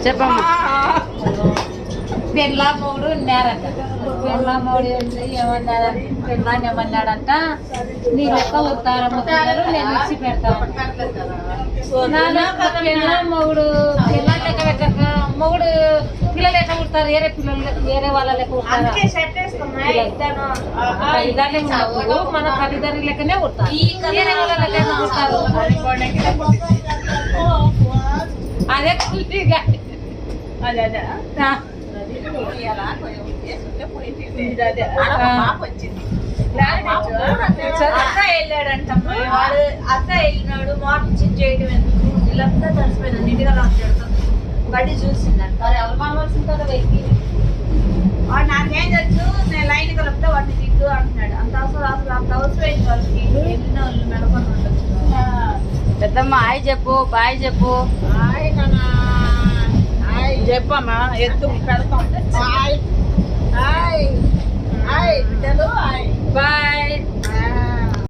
చెప్పమ్మా. పెళ్ళా మూడు ఉన్నారంట. పెళ్ళా మూడు ఏమన్నారంటే పెళ్ళాన్ని ఏమన్నాడంట, నీ లెక్క ఉత్తారమ్మ పిల్లలు నేను ఇచ్చి పెడతాను. పెళ్ళా మొగుడు పిల్లల లెక్క పెట్టక మొగుడు పిల్లలు ఎట్లా పుడతారు? వేరే పిల్లలు వేరే వాళ్ళ లెక్క పుడతారు. తల్లిదండ్రులు మన తల్లిదండ్రుల లెక్కనే పుడతారు, వేరే వాళ్ళ లెక్క పుడతారు. అదే కుల్లిగా వెళ్ళాడంట వాడు. అక్క వెళ్ళినాడు, మార్నింగ్ చెక్ చేయడం ఎందుకు, ఇల్లంతా తడిసిపోయింది, నీట్గా రావడం బడి చూసిందంట. వాడు నాకేం తెలుసు, నేను లైన్ కలిపితే వాడిని తిట్టు అంటున్నాడు. అంత అవసరం అంత అవసరం అయింది వాళ్ళకి. వెళ్ళిన వాళ్ళు మెడకొని ఉండొచ్చు. పెద్దమ్మ హాయ్ చెప్పు, బాయ్ చెప్పు. చెప్పమ్మా, ఎత్తు పెడతాం.